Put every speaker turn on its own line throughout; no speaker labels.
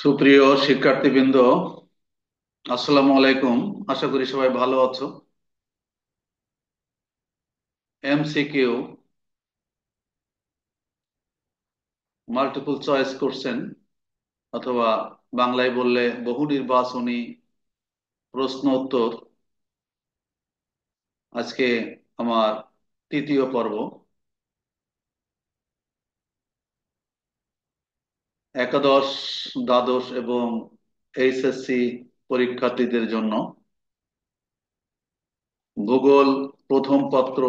সুপ্রিয় শিক্ষার্থীবৃন্দ, আসসালামু আলাইকুম। আশা করি সবাই ভালো আছো। এমসিকিউ, মাল্টিপল চয়েস কোশ্চেন, অথবা বাংলায় বললে বহু নির্বাচনী প্রশ্ন উত্তর, আজকে আমার তৃতীয় পর্ব। একাদশ, দ্বাদশ এবং এইচএসসি পরীক্ষার্থীদের জন্য ভূগোল প্রথম পত্র,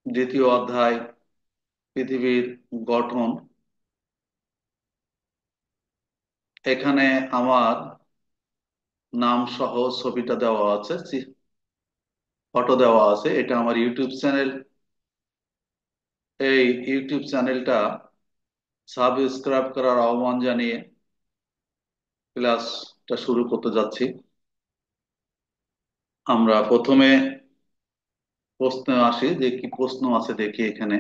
দ্বিতীয় অধ্যায়, পৃথিবীর গঠন। এখানে আমার নাম সহ ছবিটা দেওয়া আছে, ফটো দেওয়া আছে। এটা আমার ইউটিউব চ্যানেল। এই ইউটিউব চ্যানেলটা সাবস্ক্রাইব করার আহ্বান জানিয়ে ক্লাসটা শুরু করতে যাচ্ছি। আমরা প্রথমে প্রশ্ন আসি, যে কি প্রশ্ন আছে দেখি এখানে।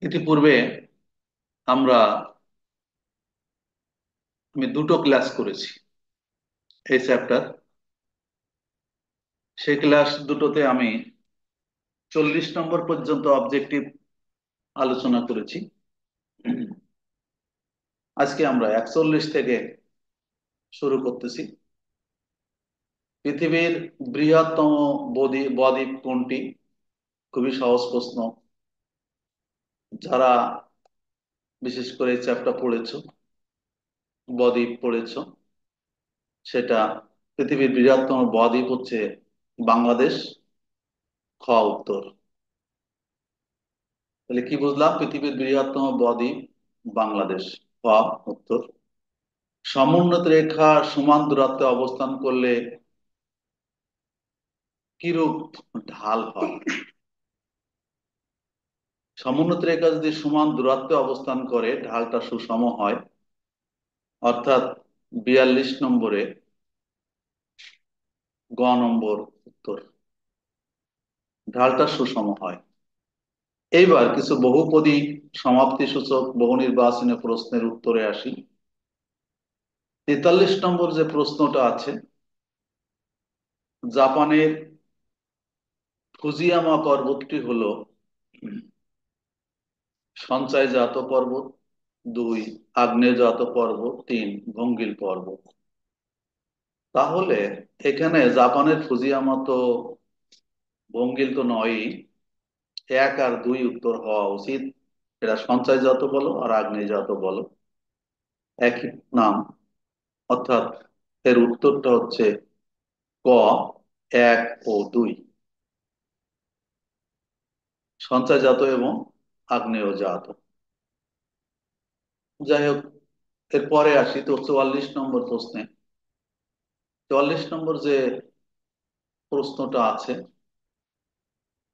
ইতিপূর্বে আমরা আমি দুটো ক্লাস করেছি এই চ্যাপ্টার। সেই ক্লাস দুটোতে আমি 40 নম্বর পর্যন্ত অবজেক্টিভ আলোচনা করেছি। আজকে আমরা 41 থেকে শুরু করতেছি। পৃথিবীর বৃহত্তম বদ্বীপ কোনটি? খুবই সহজ প্রশ্ন। যারা বিশেষ করে এই চ্যাপ্টার পড়েছো, বদ্বীপ পড়েছো, সেটা পৃথিবীর বৃহত্তম বদ্বীপ হচ্ছে বাংলাদেশ। খ উত্তর। তাহলে কি বুঝলাম? পৃথিবীর বৃহত্তম বদ্বীপ বাংলাদেশ। খ উত্তর। সমোন্নত রেখা সমান দূরত্বে অবস্থান করলে কিরূপ ঢাল হয়? সমোন্নত রেখা যদি সমান দূরত্বে অবস্থান করে ঢালটা সুষম হয়, অর্থাৎ 42 নম্বরে গ নম্বর উত্তর। ঢালটা সুষম হয়। এইবার কিছু বহুপদী সমাপ্তি সূচক বহু নির্বাচনী প্রশ্নের উত্তরে আসি। 43 নম্বর যে প্রশ্নটা আছে, জাপানের ফুজিয়ামা পর্বতটি হলো সঞ্চয়জাত পর্বত, 2 আগ্নেয়জাত পর্বত, 3 ভঙ্গিল পর্বত। তাহলে এখানে জাপানের ফুজিয়ামা তো ভঙ্গিল তো নয়ই। 1 আর 2 উত্তর হওয়া উচিত। এরা সঞ্চয়জাত বলো আর আগ্নেয়জাত বলো, একই নাম। অর্থাৎ এর উত্তরটা হচ্ছে ক 1 ও 2, সঞ্চয়জাত এবং আগ্নেয়জাত। যাই হোক, এরপরে আসি তো 44 নম্বর প্রশ্নে। 44 নম্বর যে প্রশ্নটা আছে,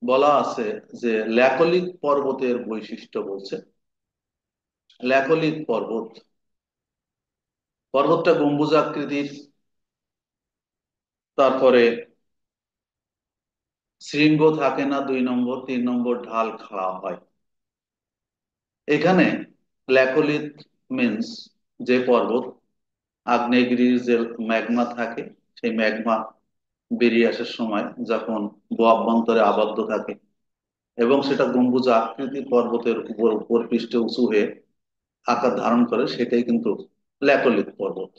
বলা আছে যে ল্যাকলিক পর্বতের বৈশিষ্ট্য বলছে। ল্যাকলিক পর্বতটা গম্বুজাকৃতির, তারপরে শৃঙ্গ থাকে না 2 নম্বর, 3 নম্বর ঢাল খাড়া হয়। এখানে ল্যাকলিক মিন্স যে পর্বত, আগ্নেয়গিরির যে ম্যাগমা থাকে, সেই ম্যাগমা বেরিয়ে আসার সময় যখন অভ্যন্তরে আবদ্ধ থাকে এবং সেটা গম্বুজ আকৃতির পর্বতের উপর পৃষ্ঠে উঁচু হয়ে আকার ধারণ করে, সেটাই কিন্তু ল্যাকলিক পর্বত।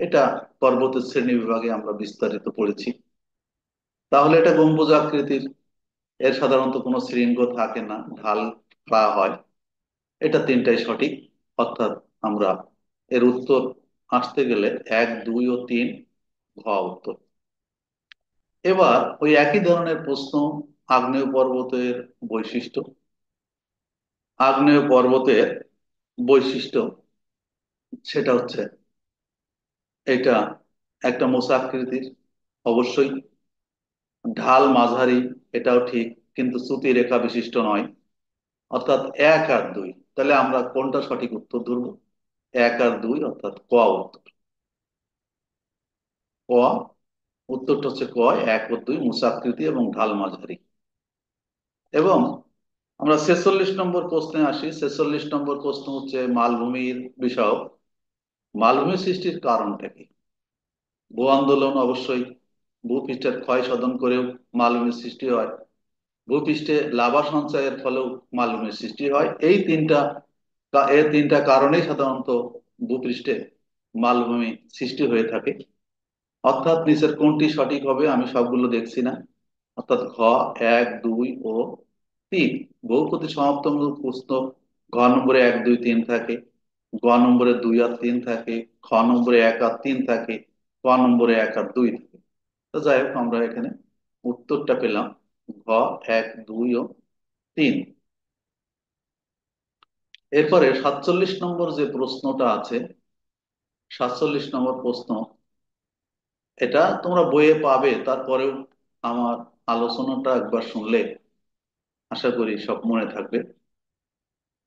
এটা পর্বতের শ্রেণী বিভাগে আমরা বিস্তারিত পড়েছি। তাহলে এটা গম্বুজ আকৃতির, এর সাধারণত কোনো শৃঙ্গ থাকে না, ঢাল খাড়া হয়। এটা তিনটাই সঠিক। অর্থাৎ আমরা এর উত্তর আসতে গেলে 1, 2 ও 3 ঘ উত্তর। এবার ওই একই ধরনের প্রশ্ন, আগ্নেয় পর্বতের বৈশিষ্ট্য। আগ্নেয় পর্বতের বৈশিষ্ট্য সেটা হচ্ছে, এটা একটা মোচাকৃতির, অবশ্যই। ঢাল মাঝারি, এটাও ঠিক, কিন্তু চ্যুতি রেখা বিশিষ্ট নয়। অর্থাৎ 1 আর 2। তাহলে আমরা কোনটা সঠিক উত্তর ধরবো? 1 আর 2, অর্থাৎ ক উত্তর। ক উত্তরটা হচ্ছে ক 1 ও 2, মোচাকৃতি এবং ঢাল মাঝারি। এবং আমরা 46 নম্বর প্রশ্নে আসি। 46 নম্বর প্রশ্ন হচ্ছে মালভূমির বিষয়। মালভূমি সৃষ্টির কারণটা কি? ভূ আন্দোলন অবশ্যই, ভূপৃষ্ঠের ক্ষয় সাধন করেও মালভূমির সৃষ্টি হয়, ভূপৃষ্ঠে লাভা সঞ্চয়ের ফলেও মালভূমির সৃষ্টি হয়। এই তিনটা কারণেই সাধারণত ভূপৃষ্ঠে মালভূমি সৃষ্টি হয়ে থাকে। অর্থাৎ নিচের কোনটি সঠিক হবে? আমি সবগুলো দেখছি না। অর্থাৎ ঘ, 1, 2 ও 3। বহুপদী সমাপ্তমূলক প্রশ্ন ঘ নম্বরে 1, 2, 3 থাকে, গ নম্বরে 2 আর 3 থাকে, খ নম্বরে 1 আর 3 থাকে, ক নম্বরে 1 আর 2 থাকে। তো যাই হোক, আমরা এখানে উত্তরটা পেলাম ঘ, 1, 2 ও 3। এরপরে 47 নম্বর যে প্রশ্নটা আছে, 47 নম্বর প্রশ্ন, এটা তোমরা বইয়ে পাবে, তারপরেও আমার আলোচনাটা একবার শুনলে আশা করি সব মনে থাকবে।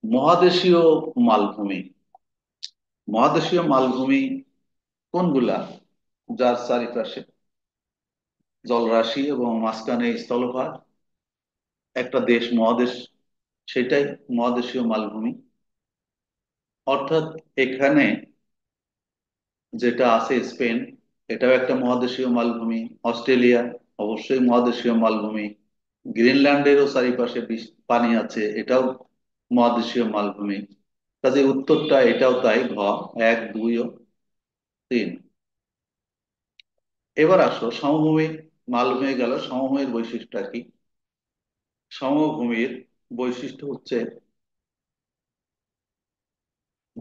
মহাদেশীয় মালভূমি, মহাদেশীয় মালভূমি কোনগুলা? যার চারিপাশে জলরাশি এবং মাঝখানে স্থলভাগ, একটা দেশ মহাদেশ, সেটাই মহাদেশীয় মালভূমি। অর্থাৎ এখানে যেটা আছে স্পেন, এটাও একটা মহাদেশীয় মালভূমি। অস্ট্রেলিয়া অবশ্যই মহাদেশীয় মালভূমি। গ্রিনল্যান্ডেরও চারিপাশে পানি আছে, এটাও মহাদেশীয় মালভূমি। কাজে উত্তরটা এটাও তাই, ঘ, 1, 2 ও 3। এবার আসো সমভূমি। মালভূমি গেল, সমভূমির বৈশিষ্ট্য কি? সমভূমির বৈশিষ্ট্য হচ্ছে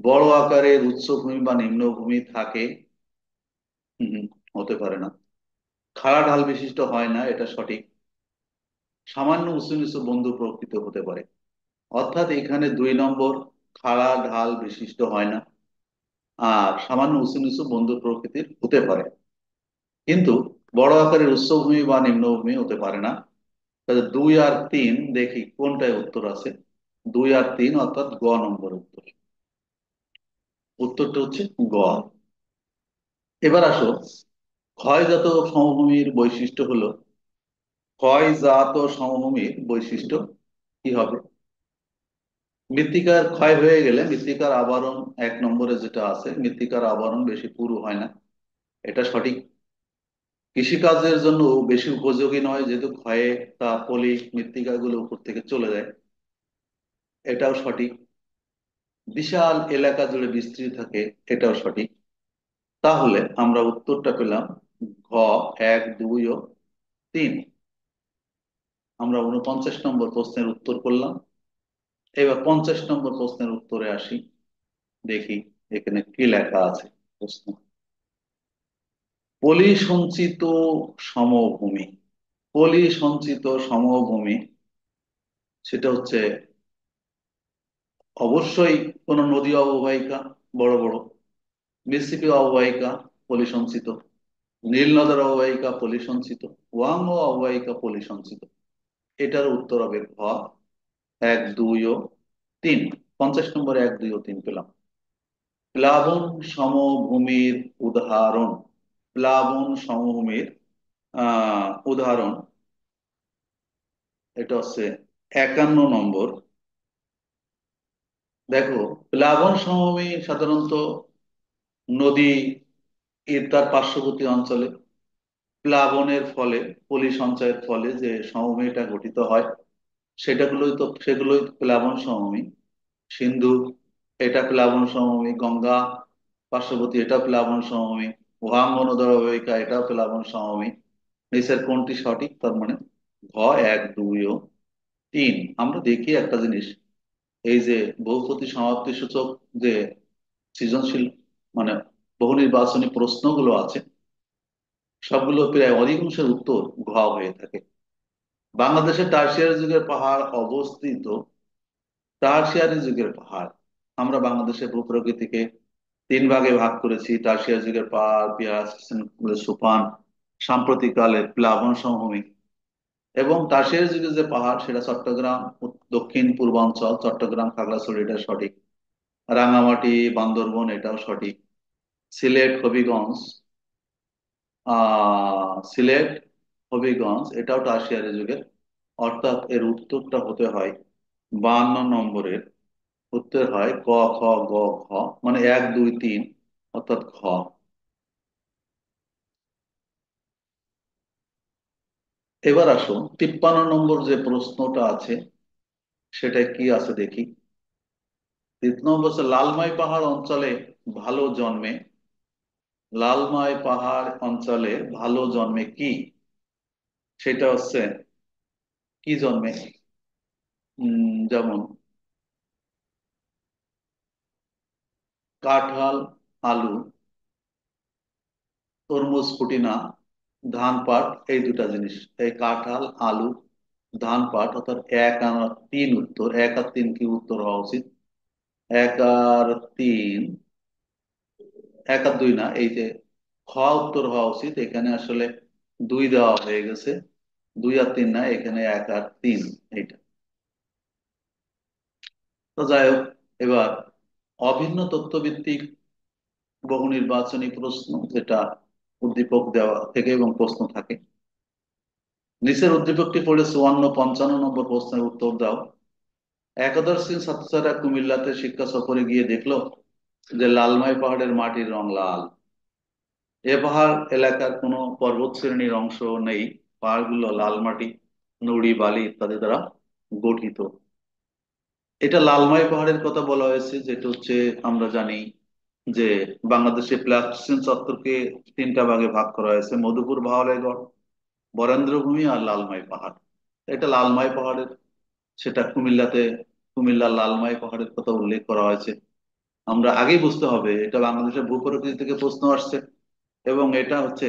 বড় আকারের উচ্চভূমি বা নিম্নভূমি থাকে। হুম, হতে পারে না। খাড়া ঢাল বিশিষ্ট হয় না, এটা সঠিক। সামান্য উঁচু নিচু বন্ধু প্রকৃত হতে পারে। অর্থাৎ এখানে 2 নম্বর, খাড়া ঢাল বিশিষ্ট হয় না আর সামান্য উঁচু নিচু বন্ধু প্রকৃতির হতে পারে, কিন্তু বড় আকারের উচ্চভূমি বা নিম্নভূমি হতে পারে না। তাহলে 2 আর 3 দেখি কোনটায় উত্তর আছে। 2 আর 3 অর্থাৎ গ নম্বর উত্তর। উত্তরটা হচ্ছে গ। এবার আসো ক্ষয়জাত সমভূমির বৈশিষ্ট্য হলো, ক্ষয়জাত সমভূমির বৈশিষ্ট্য কি হবে? মৃত্তিকার ক্ষয় হয়ে গেলে মৃত্তিকার আবরণ, 1 নম্বরে যেটা আছে, মৃত্তিকার আবরণ বেশি পুরু হয় না, এটা সঠিক। কৃষিকাজের জন্য বেশি উপযোগী নয়, যেহেতু ক্ষয়ে তা পলি মৃত্তিকাগুলো উপর থেকে চলে যায়, এটাও সঠিক। বিশাল এলাকা জুড়ে বিস্তৃত থাকে, এটাও সঠিক। তাহলে আমরা উত্তরটা পেলাম ঘ, 1, 2 ও 3। আমরা 49 নম্বর প্রশ্নের উত্তর করলাম। এবার 50 নম্বর প্রশ্নের উত্তরে আসি, দেখি এখানে কি লেখা আছে। প্রশ্ন, পলি সঞ্চিত সমভূমি। পলি সঞ্চিত সমভূমি সেটা হচ্ছে অবশ্যই কোনো নদী অববাহিকা, বড় বড় মিসিসিপি অববাহিকা পলি সঞ্চিত, নীল নদের অববাহিকা পলি সঞ্চিত, ওয়াঙ্গো অববাহিকা পলি সঞ্চিত। এটার উত্তর হবে ঘ, 1, 2 ও 3। 50 নম্বরে 1, 2 ও 3 পেলাম। প্লাবন সমভূমির উদাহরণ। প্লাবন সমভূমির উদাহরণ, এটা হচ্ছে 51 নম্বর। দেখো, প্লাবন সমভূমি সাধারণত নদী এর তার পার্শ্ববর্তী অঞ্চলে প্লাবনের ফলে, পলি সঞ্চয়ের ফলে যে সমভূমিটা গঠিত হয়, সেগুলোই প্লাবন সমভূমি। সিন্ধু, এটা প্লাবন সমভূমি। গঙ্গা পার্শ্ববর্তী, এটা প্লাবন সমভূমি। ওহাঙ্গ নদী অববাহিকা, এটাও প্লাবন সমভূমি। নিচের কোনটি সঠিক? তার মানে ঘ, 1, 2 ও 3। আমরা দেখি একটা জিনিস, এই যে বহুপতি সমাপ্তি সূচক যে সৃজনশীল মানে বহু নির্বাচনী প্রশ্নগুলো আছে, সবগুলো প্রায় অধিকাংশের উত্তর ঘ হয়ে থাকে। বাংলাদেশের টারসিয়ারি যুগের পাহাড় অবস্থিত। টারসিয়ারি যুগের পাহাড়, আমরা বাংলাদেশের ভূপ্রকৃতিকে 3 ভাগে ভাগ করেছি: টারসিয়ারি যুগের পাহাড়, সোপান, সাম্প্রতিককালের প্লাবন সমভূমি। এবং টারসিয়ারি যুগের যে পাহাড়, সেটা চট্টগ্রাম, দক্ষিণ পূর্বাঞ্চল, চট্টগ্রাম, খাগড়াছড়ি, এটা সঠিক। রাঙামাটি, বান্দরবন, এটাও সঠিক। সিলেট, হবিগঞ্জ, সিলেট, হবিগঞ্জ, এটাও টারসিয়ারি যুগের অর্থাৎ এর উত্তরটা হতে হয় 52 নম্বরের উত্তর হয় ক খ গ ঘ, মানে 1 2 3, অর্থাৎ ঘ। এবার আসুন 53 নম্বর যে প্রশ্নটা আছে সেটা কি আছে দেখি। 53 নম্বর হচ্ছে লালমাই পাহাড় অঞ্চলে ভালো জন্মে, লালমাই পাহাড় অঞ্চলে ভালো জন্মে কি? সেটা হচ্ছে কি জন্মে? যেমন কাঁঠাল, আলু, তরমুজ, পুটিনা, ধান, পাট, এই দুটা জিনিস। এই কাঁঠাল, আলু, ধান, পাট, অর্থাৎ 1 আর 3 উত্তর। 1 আর 3 কি উত্তর হওয়া উচিত? 1 আর 3, 1 আর 2 না, এই যে খ উত্তর হওয়া উচিত। এখানে আসলে 2 দেওয়া হয়ে গেছে। 2 আর 3 না, এখানে 1 আর 3 এইটা। তো যাই হোক, এবার অভিন্ন তথ্যভিত্তিক বহু নির্বাচনী প্রশ্ন, যেটা উদ্দীপক দেওয়া থেকে এবং প্রশ্ন থাকে। নিচের উদ্দীপকটি পড়ে 54 55 নম্বর প্রশ্নের উত্তর দাও। একাদশ শ্রেণীর ছাত্রছাত্রীরা কুমিল্লাতে শিক্ষা সফরে গিয়ে দেখলো যে লালমাই পাহাড়ের মাটির রং লাল। এ পাহাড় এলাকার কোনো পর্বত শ্রেণীর অংশ নেই। পাহাড়গুলো লাল মাটি, নুড়ি, বালি ইত্যাদি দ্বারা গঠিত। এটা লালমাই পাহাড়ের কথা বলা হয়েছে, যেটা হচ্ছে আমরা জানি যে বাংলাদেশে প্লাস্টিসিন চত্বরকে 3টা ভাগে ভাগ করা হয়েছে: মধুপুর, ভাওয়ালীগড়, বরেন্দ্রভূমি আর লালমাই পাহাড়। এটা লালমাই পাহাড়ের, সেটা কুমিল্লাতে, কুমিল্লার লালমাই পাহাড়ের কথা উল্লেখ করা হয়েছে। আমরা আগেই বুঝতে হবে এটা বাংলাদেশের ভূপ্রকৃতি থেকে প্রশ্ন আসছে, এবং এটা হচ্ছে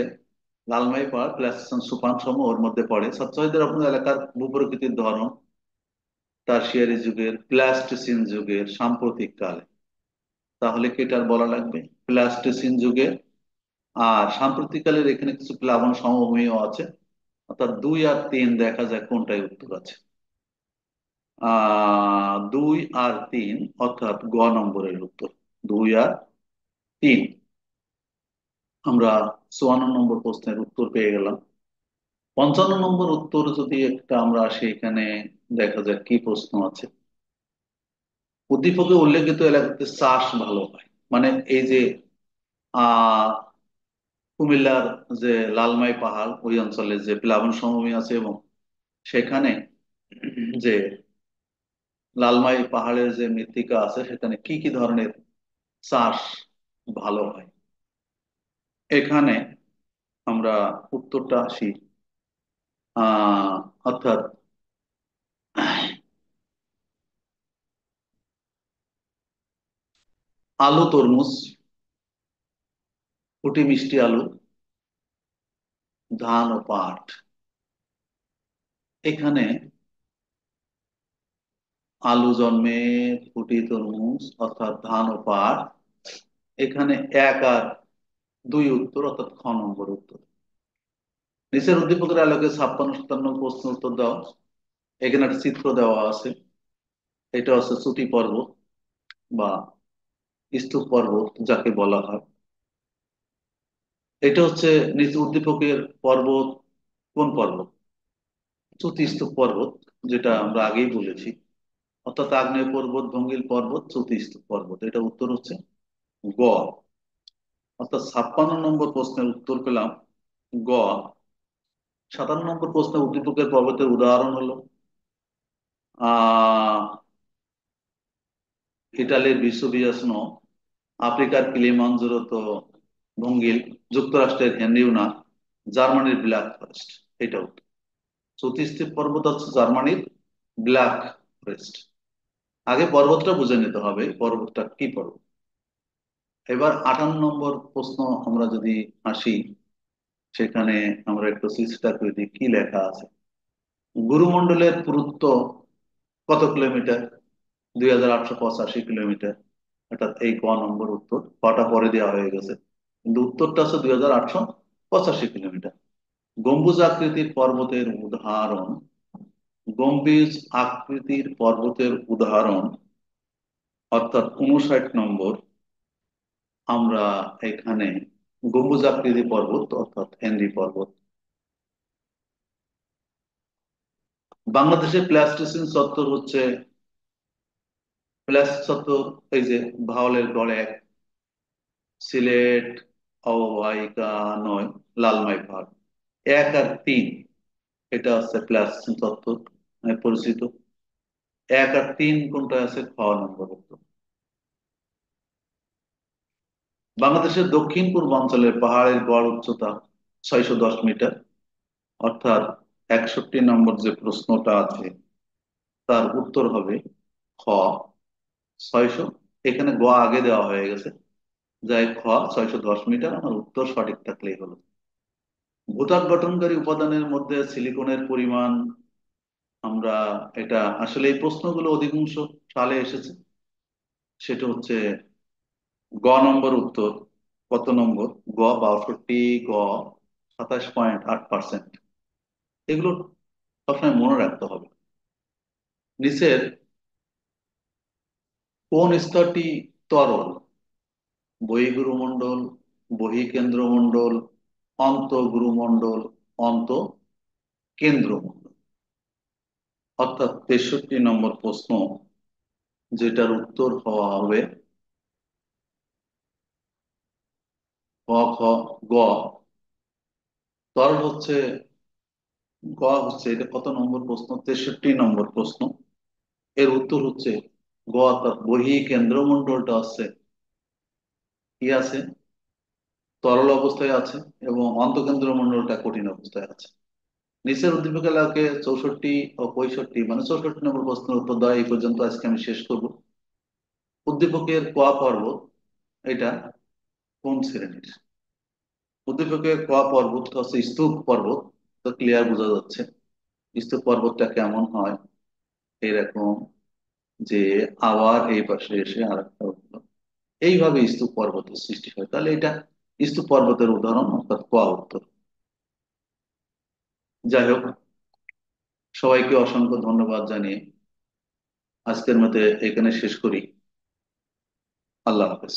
লালমাই পাহাড় প্লাস্টিসিন সোপান সমূহ ওর মধ্যে পড়ে। ছাত্রছাত্রীদের আপনার এলাকার ভূপ্রকৃতির ধরন টারশিয়ারি যুগের, প্লাস্টিসিন যুগের, সাম্প্রতিক কালে। তাহলে কি এটা আর বলা লাগবে? প্লাস্টিসিন যুগে আর সাম্প্রতিককালের এখানে কিছু প্লাবন সমভূমিও আছে। অর্থাৎ 2 আর 3 দেখা যায় কোনটাই উত্তর আছে। 2 আর 3, অর্থাৎ গ নম্বরের উত্তর 2 আর 3। আমরা 54 নম্বর প্রশ্নের উত্তর পেয়ে গেলাম। 55 নম্বর উত্তর যদি একটা আমরা আসি, এখানে দেখা যাক কি প্রশ্ন আছে। উদ্দীপকে উল্লেখিত এলাকাতে চাষ ভালো হয়, মানে এই যে আহ কুমিল্লার যে লালমাই পাহাড় ওই অঞ্চলে যে প্লাবন সমভূমি আছে, এবং সেখানে যে লালমাই পাহাড়ের যে মৃত্তিকা আছে সেখানে কি কি ধরনের চাষ ভালো হয়। এখানে আমরা উত্তরটা আসি, আহ অর্থাৎ আলু, তরমুজ, ফুটি মিষ্টি আলু, ধান ও পাট। এখানে আলু জন্মে, ফুটি, তরমুজ, অর্থাৎ ধান ও পাট। এখানে 1 আর 2 উত্তর, অর্থাৎ খ নম্বর উত্তর। নিচের উদ্দীপকের আলোকে 56 57 প্রশ্ন উত্তর দাও। এখানে একটা চিত্র দেওয়া আছে। এটা হচ্ছে চুটি পর্বত বা স্তূপ পর্বত যাকে বলা হয়। এটা হচ্ছে নিচে উদ্দীপকের পর্বত। কোন পর্বত? চুতি স্তূপ পর্বত, যেটা আমরা আগেই বলেছি। অর্থাৎ আগ্নেয় পর্বত, ভঙ্গিল পর্বত, চুতি স্তূপ পর্বত। এটা উত্তর হচ্ছে গ। অর্থাৎ 56 নম্বর প্রশ্নের উত্তর পেলাম গ। 57 নম্বর প্রশ্নের উদ্দীপকের পর্বতের উদাহরণ হলো আহ ইটালির বিসুভিয়াস, আফ্রিকার কিলিমাঞ্জারো তো ভঙ্গিল, যুক্তরাষ্ট্রের হেনরিউনা, জার্মানির ব্ল্যাক ফরেস্ট। এটা উত্তর। চতুস্থিত পর্বত হচ্ছে জার্মানির ব্ল্যাক ফরেস্ট। আগে পর্বতটা বুঝে নিতে হবে পর্বতটা কি পর্বত। এবার 58 নম্বর প্রশ্ন আমরা যদি আসি, সেখানে আমরা একটু চেষ্টা করে দিই কি লেখা আছে। গুরুমণ্ডলের পুরুত্ব কত কিলোমিটার? 2885 কিলোমিটার। অর্থাৎ এই ক নম্বর উত্তর। কটা পরে দেওয়া হয়ে গেছে, কিন্তু উত্তরটা হচ্ছে 2885 কিলোমিটার। গম্বুজ আকৃতির পর্বতের উদাহরণ। গম্বুজ আকৃতির পর্বতের উদাহরণ, অর্থাৎ 59 নম্বর। আমরা এখানে গম্বুজ আকৃতি পর্বত, অর্থাৎ হেনরি পর্বত। বাংলাদেশের প্লাস্টোসিন চত্বর হচ্ছে প্লাস চত্বর, এই যে ভাওয়ালের গড় এক, সিলেট, অববাহিকা নয়, লালমাই পাহাড়, এক আর তিন, এটা হচ্ছে প্লাস্টোসিন চত্বর নামে পরিচিত। এক আর তিন কোনটা আছে? খ নম্বর উত্তর। বাংলাদেশের দক্ষিণ পূর্বাঞ্চলের পাহাড়ের গড় উচ্চতা 610 মিটার, অর্থাৎ 61 নম্বর যে প্রশ্নটা আছে তার উত্তর হবে খ 600। এখানে গ আগে দেওয়া হয়ে গেছে, যাই খ 610 মিটার, আমার উত্তর সঠিক থাকলেই হলো। ভূত্বক গঠনকারী উপাদানের মধ্যে সিলিকনের পরিমাণ, আমরা এটা আসলে এই প্রশ্নগুলো অধিকাংশ সালে এসেছে, সেটা হচ্ছে গ নম্বর উত্তর। কত নম্বর? গ 62, গ 27.8%। এগুলো সবসময় মনে রাখতে হবে। নিচের কোন স্তরটি তরল? বহির্গুরুমণ্ডল, বহিঃকেন্দ্রমণ্ডল, অন্তঃগুরুমণ্ডল, অন্তঃকেন্দ্রমণ্ডল। অর্থাৎ 63 নম্বর প্রশ্ন, যেটার উত্তর হওয়া হবে ক, খ, গ। তরল হচ্ছে গ হচ্ছে, এটা কত নম্বর প্রশ্ন? 63 নম্বর প্রশ্ন। এর উত্তর হচ্ছে গ, অর্থাৎ বহিঃকেন্দ্রমণ্ডলটা আছে কি আছে? তরল অবস্থায় আছে, এবং অন্তঃকেন্দ্রমণ্ডলটা কঠিন অবস্থায় আছে। নিচের উদ্দীপক এলাকাকে 64 ও 65, মানে 64 নম্বর প্রশ্নের উত্তর দেওয়া এই পর্যন্ত আজকে আমি শেষ করব। উদ্দীপকের ক পর্বত, এটা কোন শ্রেণীর? উদ্দীপকের ক পর্বতটা হচ্ছে স্তূপ পর্বত। তো ক্লিয়ার বোঝা যাচ্ছে স্তূপ পর্বতটা কেমন হয়, এরকম যে আবার এই পাশে এসে আর একটা উঠলো, এইভাবে স্তূপ পর্বতের সৃষ্টি হয়। তাহলে এটা স্তূপ পর্বতের উদাহরণ, অর্থাৎ ক উত্তর। যাই হোক, সবাইকে অসংখ্য ধন্যবাদ জানিয়ে আজকের মতে এখানে শেষ করি। আল্লাহ হাফেজ।